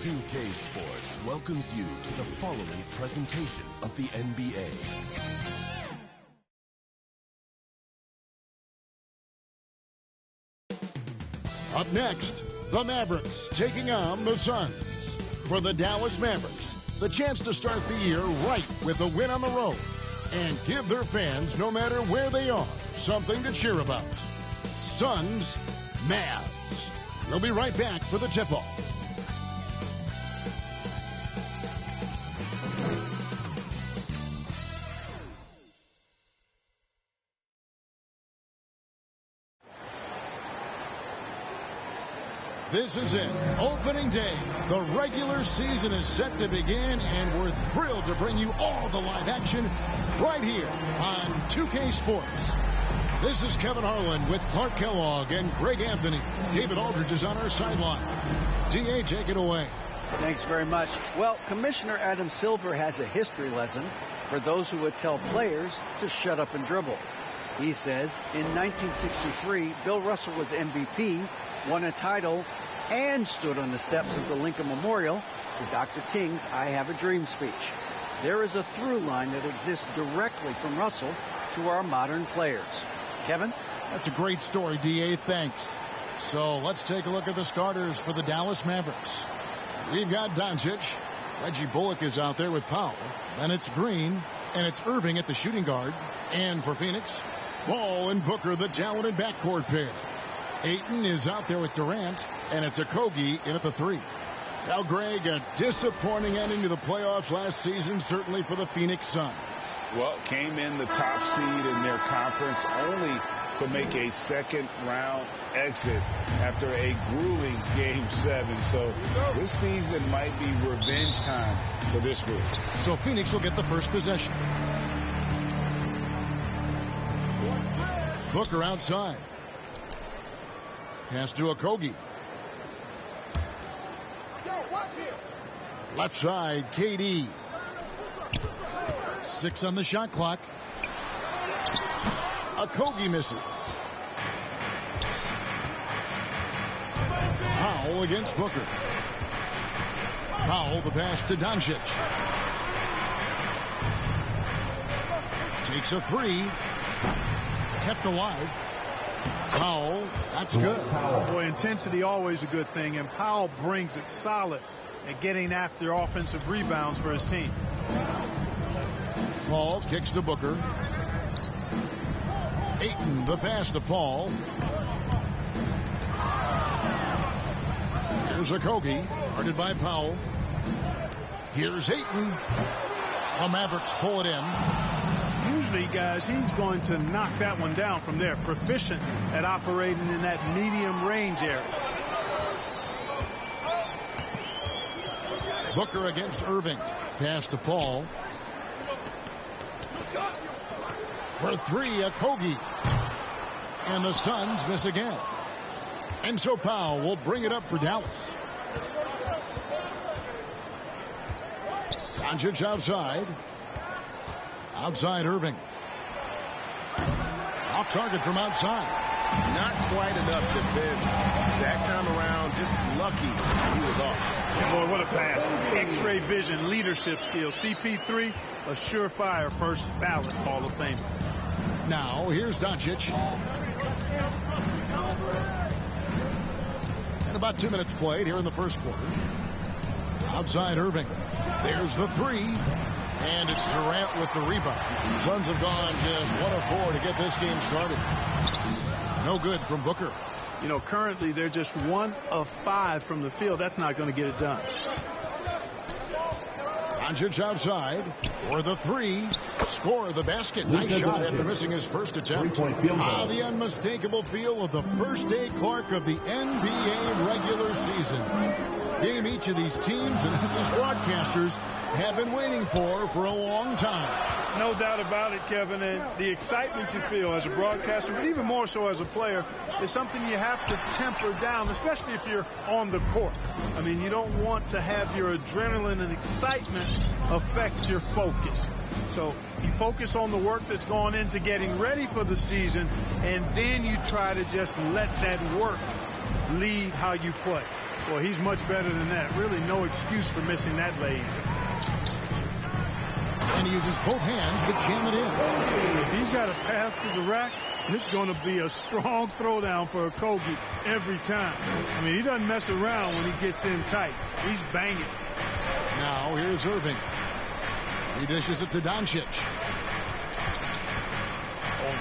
2K Sports welcomes you to the following presentation of the NBA. Up next, the Mavericks taking on the Suns. For the Dallas Mavericks, the chance to start the year right with a win on the road and give their fans, no matter where they are, something to cheer about. Suns, Mavs. We'll be right back for the tip-off. This is it. Opening day. The regular season is set to begin, and we're thrilled to bring you all the live action right here on 2K Sports. This is Kevin Harlan with Clark Kellogg and Greg Anthony. David Aldridge is on our sideline. D.A., take it away. Thanks very much. Well, Commissioner Adam Silver has a history lesson for those who would tell players to shut up and dribble. He says, in 1963, Bill Russell was MVP, won a title, and stood on the steps of the Lincoln Memorial for Dr. King's I Have a Dream speech. There is a through line that exists directly from Russell to our modern players. Kevin? That's a great story, D.A. Thanks. So let's take a look at the starters for the Dallas Mavericks. We've got Doncic. Reggie Bullock is out there with Powell. Then it's Green, and it's Irving at the shooting guard. And for Phoenix, Ball and Booker, the talented backcourt pair. Ayton is out there with Durant, and it's Okogie in at the 3. Now, Greg, a disappointing ending to the playoffs last season, certainly for the Phoenix Suns. Well, came in the top seed in their conference only to make a second-round exit after a grueling Game 7. So this season might be revenge time for this group. So Phoenix will get the first possession. Booker outside. Pass to Okogie. Left side, KD. 6 on the shot clock. Okogie misses. Powell against Booker. Powell, the pass to Doncic. Takes a 3. Kept alive. Powell, that's good. Boy, intensity always a good thing, and Powell brings it solid at getting after offensive rebounds for his team. Paul kicks to Booker. Ayton, the pass to Paul. Here's Okogie, guarded by Powell. Here's Ayton. The Mavericks pull it in. Usually, guys, he's going to knock that one down from there. Proficient at operating in that medium range area. Booker against Irving. Pass to Paul. For 3, Okogie. And the Suns miss again. And so Powell will bring it up for Dallas. Doncic outside. Outside Irving. Off target from outside. Not quite enough defense. That time around, just lucky he was off. And boy, what a pass. X-ray vision, leadership skills. CP3, a surefire first ballot Hall of Famer. Now, here's Doncic. And about 2 minutes played here in the first quarter. Outside Irving. There's the 3. And it's Durant with the rebound. Suns have gone just 1 of 4 to get this game started. No good from Booker. You know, currently they're just 1 of 5 from the field. That's not going to get it done. Doncic outside for the 3. Score the basket. Nice shot after missing his first attempt. The unmistakable feel of the first day Clark of the NBA regular season. Game each of these teams and us as broadcasters have been waiting for a long time. No doubt about it, Kevin, and the excitement you feel as a broadcaster, but even more so as a player, is something you have to temper down, especially if you're on the court. I mean, you don't want to have your adrenaline and excitement affect your focus. So you focus on the work that's gone into getting ready for the season, and then you try to just let that work lead how you play. Well, he's much better than that. Really no excuse for missing that lane. And he uses both hands to jam it in. If he's got a path to the rack, it's going to be a strong throwdown for Okogie every time. I mean, he doesn't mess around when he gets in tight. He's banging. Now here's Irving. He dishes it to Doncic.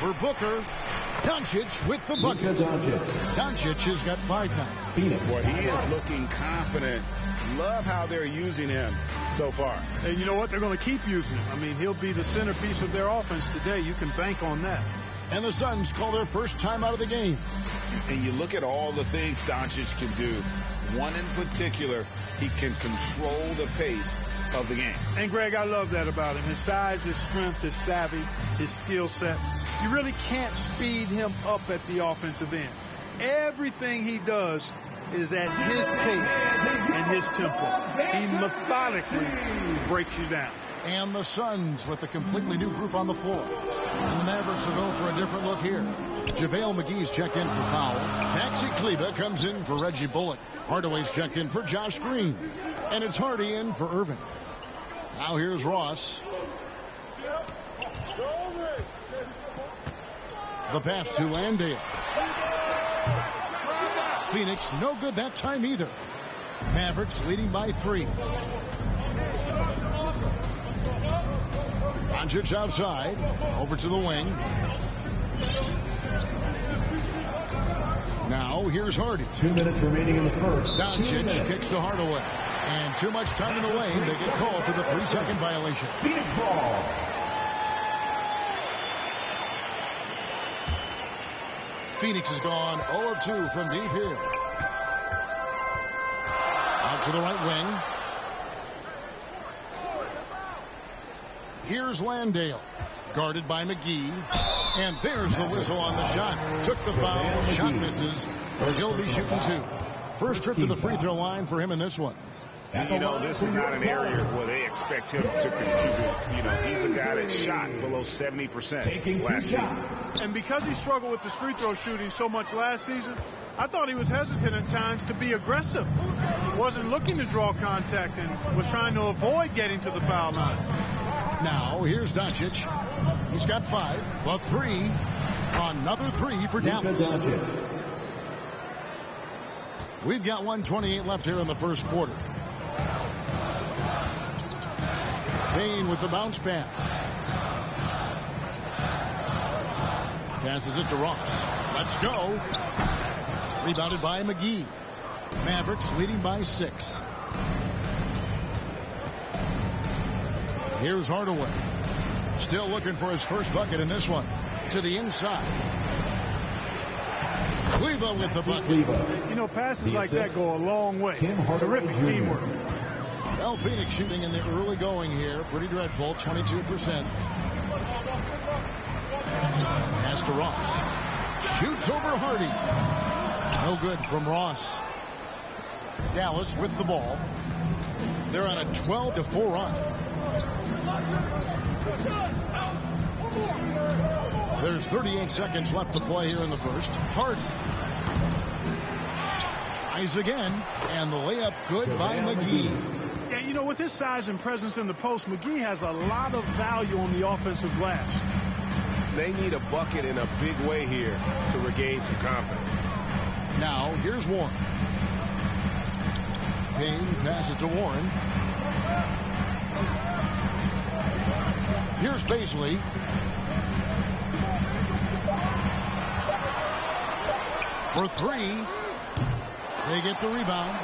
Over Booker. Doncic with the bucket. Doncic has got 5 now. Boy, he is looking confident. Love how they're using him so far. And you know what? They're going to keep using him. I mean, he'll be the centerpiece of their offense today. You can bank on that. And the Suns call their first time out of the game. And you look at all the things Doncic can do. One in particular, he can control the pace of the game. And, Greg, I love that about him. His size, his strength, his savvy, his skill set. You really can't speed him up at the offensive end. Everything he does is at his pace and his tempo. He methodically breaks you down. And the Suns with a completely new group on the floor. And the Mavericks will go for a different look here. JaVale McGee's checked in for Powell. Maxi Kleber comes in for Reggie Bullock. Hardaway's checked in for Josh Green. And it's Hardy in for Irving. Now here's Ross. The pass to Landale. Phoenix no good that time either. Mavericks leading by 3. Doncic outside. Over to the wing. Now here's Hardy. 2 minutes remaining in the first. Doncic kicks to Hardaway. And too much time in the lane. They get called for the 3-second violation. Phoenix ball. Phoenix has gone 0 of 2 from deep here. Out to the right wing. Here's Landale. Guarded by McGee. And there's the whistle on the shot. Took the foul. Shot misses. He'll be shooting 2. First trip to the free throw line for him in this one. You know, this is not an area where they expect him to contribute. You know, he's a guy that shot below 70% last season. And because he struggled with his free throw shooting so much last season, I thought he was hesitant at times to be aggressive. He wasn't looking to draw contact and was trying to avoid getting to the foul line. Now, here's Doncic. He's got 5, but 3. Another 3 for Dallas. We've got 1:28 left here in the first quarter. Payne with the bounce pass. Passes it to Ross. Let's go. Rebounded by McGee. Mavericks leading by 6. Here's Hardaway. Still looking for his first bucket in this one. To the inside. Kleber with the bucket. You know, passes like that go a long way. Terrific teamwork. Well, Phoenix shooting in the early going here. Pretty dreadful, 22%. Pass to Ross. Shoots over Hardy. No good from Ross. Dallas with the ball. They're on a 12-4 run. There's 38 seconds left to play here in the first. Hardy tries again, and the layup good by McGee. Yeah, you know, with his size and presence in the post, McGee has a lot of value on the offensive glass. They need a bucket in a big way here to regain some confidence. Now, here's Warren. Payne passes to Warren. Here's Paisley. For 3. They get the rebound.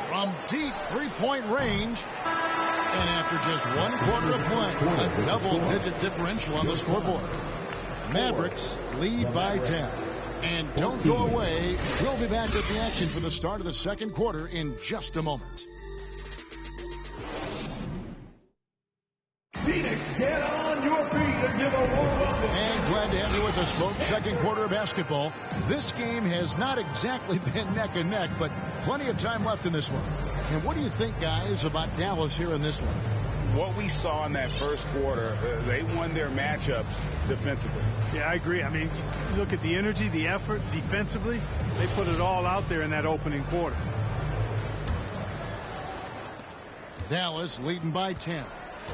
From deep 3-point range. And after just 1 quarter of play, a double-digit differential on the scoreboard. Mavericks lead by 10. And don't go away. We'll be back at the action for the start of the second quarter in just a moment. Phoenix, get on your feet and give a warm welcome. And glad to have you with us, folks. Second quarter of basketball. This game has not exactly been neck and neck, but plenty of time left in this one. And what do you think, guys, about Dallas here in this one? What we saw in that first quarter, they won their matchups defensively. Yeah, I agree. I mean, look at the energy, the effort defensively. They put it all out there in that opening quarter. Dallas leading by 10.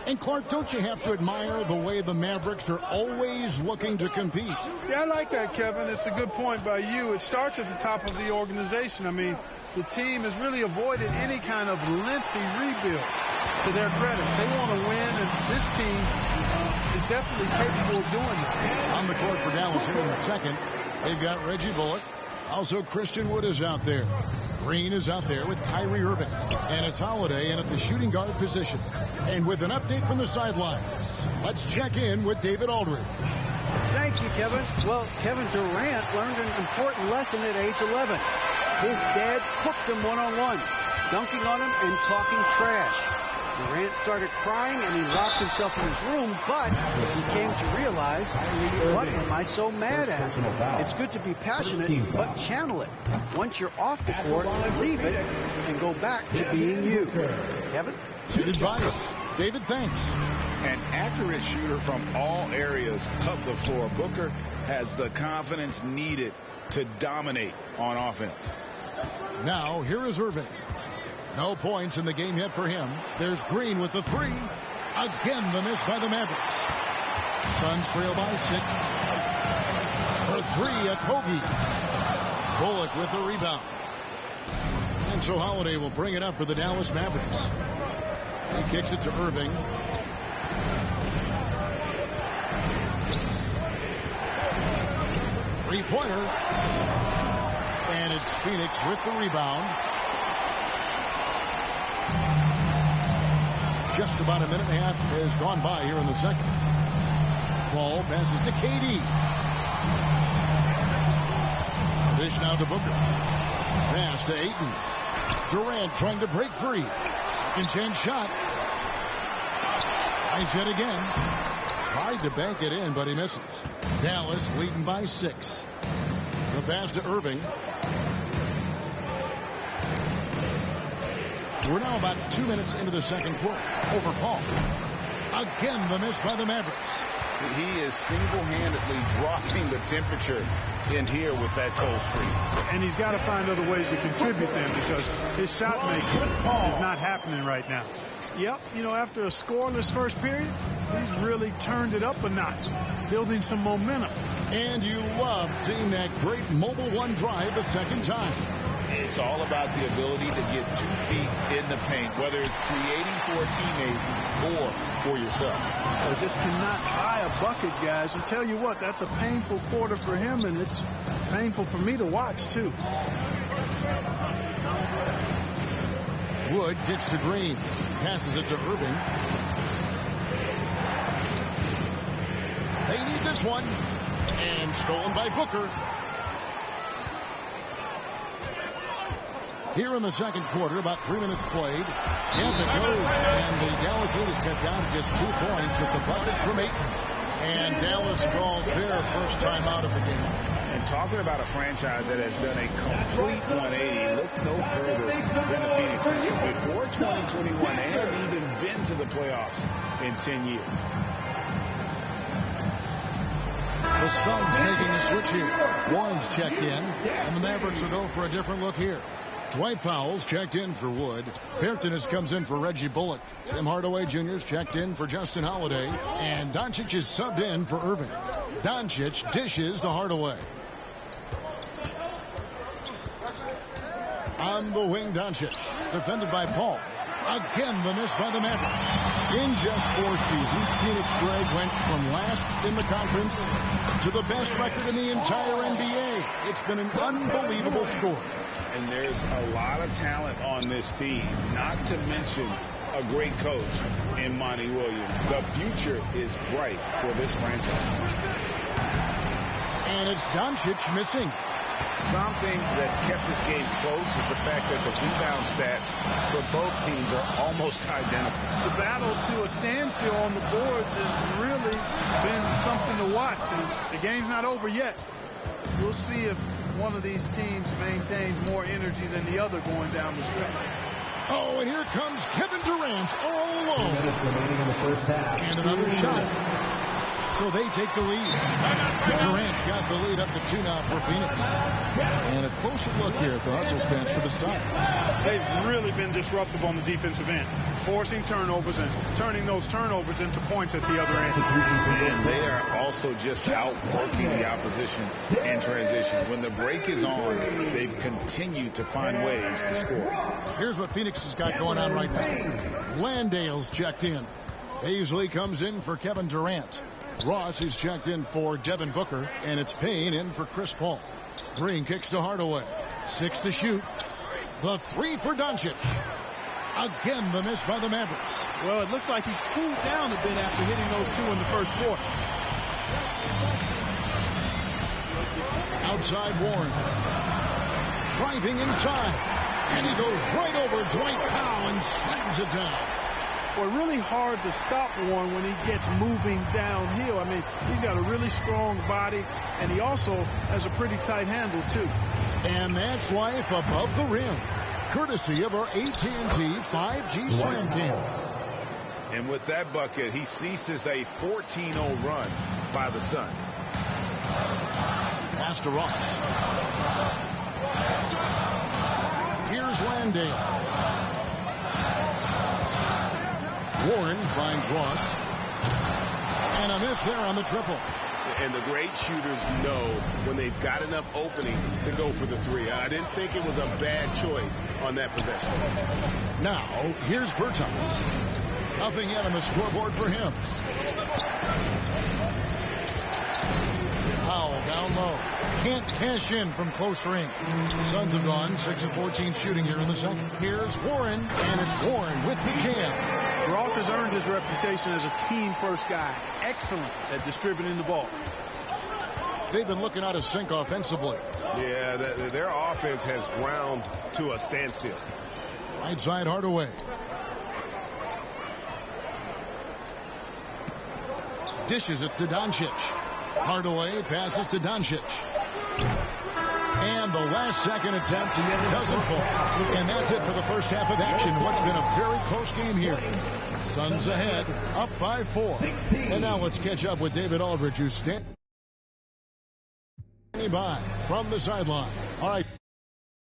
And Clark, don't you have to admire the way the Mavericks are always looking to compete? Yeah, I like that, Kevin. It's a good point by you. It starts at the top of the organization. I mean, the team has really avoided any kind of lengthy rebuild. To their credit, they want to win, and this team is definitely capable of doing it. On the court for Dallas here in the second, they've got Reggie Bullock. Also, Christian Wood is out there. Green is out there with Kyrie Irving. And it's Holiday in at the shooting guard position. And with an update from the sidelines, let's check in with David Aldridge. Thank you, Kevin. Well, Kevin Durant learned an important lesson at age 11. His dad cooked him one-on-one, dunking on him and talking trash. Durant started crying and he locked himself in his room, but he came to realize, what am I so mad at? It's good to be passionate, but channel it. Once you're off the court, leave it and go back to being you. Kevin? Good advice. David, thanks. An accurate shooter from all areas of the floor. Booker has the confidence needed to dominate on offense. Now, here is Irving. No points in the game yet for him. There's Green with the three. Again, the miss by the Mavericks. Suns trail by 6. For three at Kogi. Bullock with the rebound. And so Holiday will bring it up for the Dallas Mavericks. He kicks it to Irving. Three-pointer. And it's Phoenix with the rebound. Just about a minute and a half has gone by here in the second. Ball passes to KD. Dish now to Booker. Pass to Ayton. Durant trying to break free. Second chance shot. Tries yet again. Tried to bank it in, but he misses. Dallas leading by 6. The pass to Irving. We're now about 2 minutes into the second quarter. Over Paul. Again, the miss by the Mavericks. He is single-handedly dropping the temperature in here with that cold streak. And he's got to find other ways to contribute then, because his shot making is not happening right now. Yep, you know, after a scoreless first period, he's really turned it up a notch, building some momentum. And you love seeing that great mobile one drive a second time. It's all about the ability to get 2 feet in the paint, whether it's creating for a teammate or for yourself. So just cannot buy a bucket, guys. And tell you what, that's a painful quarter for him, and it's painful for me to watch, too. Wood gets to Green. Passes it to Irving. They need this one. And stolen by Booker. Here in the second quarter, about 3 minutes played. And it goes, and the Dallas lead is cut down to just 2 points with the bucket from Ayton. And Dallas calls their first time out of the game. And talking about a franchise that has done a complete 180, look no further than the Phoenix Suns. Before 2021, they haven't even been to the playoffs in 10 years. The Suns making a switch here. Warren's checked in, and the Mavericks will go for a different look here. Dwight Powell's checked in for Wood. Pearton comes in for Reggie Bullock. Tim Hardaway Jr.'s checked in for Justin Holiday. And Doncic is subbed in for Irving. Doncic dishes to Hardaway. On the wing, Doncic. Defended by Paul. Again, the miss by the Mavericks. In just 4 seasons, Phoenix Greg went from last in the conference to the best record in the entire NBA. It's been an unbelievable story. And there's a lot of talent on this team, not to mention a great coach in Monty Williams. The future is bright for this franchise. And it's Doncic missing. Something that's kept this game close is the fact that the rebound stats for both teams are almost identical. The battle to a standstill on the boards has really been something to watch. And the game's not over yet. We'll see if one of these teams maintains more energy than the other going down the stretch. Oh, and here comes Kevin Durant all alone. Minutes remaining in the first half. And another shot. So they take the lead. Durant's got the lead up to 2 now for Phoenix. And a closer look here at the hustle stats for the Suns. They've really been disruptive on the defensive end, forcing turnovers and turning those turnovers into points at the other end. And they are also just outworking the opposition in transition. When the break is on, they've continued to find ways to score. Here's what Phoenix has got going on right now. Landale's checked in. Paisley comes in for Kevin Durant. Ross is checked in for Devin Booker, and it's Payne in for Chris Paul. Green kicks to Hardaway. 6 to shoot. The 3 for Doncic. Again, the miss by the Mavericks. Well, it looks like he's cooled down a bit after hitting those 2 in the first quarter. Outside Warren. Driving inside. And he goes right over Dwight Powell and slams it down. Well, really hard to stop Warren when he gets moving downhill. I mean, he's got a really strong body, and he also has a pretty tight handle, too. And that's life above the rim, courtesy of our AT&T 5G Slam Cam. And with that bucket, he ceases a 14-0 run by the Suns. Pass to Ross. Here's Landale. Warren finds Ross. And a miss there on the triple. And the great shooters know when they've got enough opening to go for the 3. I didn't think it was a bad choice on that possession. Now, here's Bertans. Nothing yet on the scoreboard for him. Powell down low. Can't cash in from close range. The Suns have gone 6 of 14 shooting here in the second. Here's Warren, and it's Warren with the jam. Ross has earned his reputation as a team-first guy. Excellent at distributing the ball. They've been looking out of sync offensively. Yeah, their offense has ground to a standstill. Right side Hardaway. Dishes it to Doncic. Hardaway passes to Doncic. And the last second attempt doesn't fall. And that's it for the first half of action. What's been a very close game here. Suns ahead, up by 4. And now let's catch up with David Aldridge, who's standing by from the sideline. All right.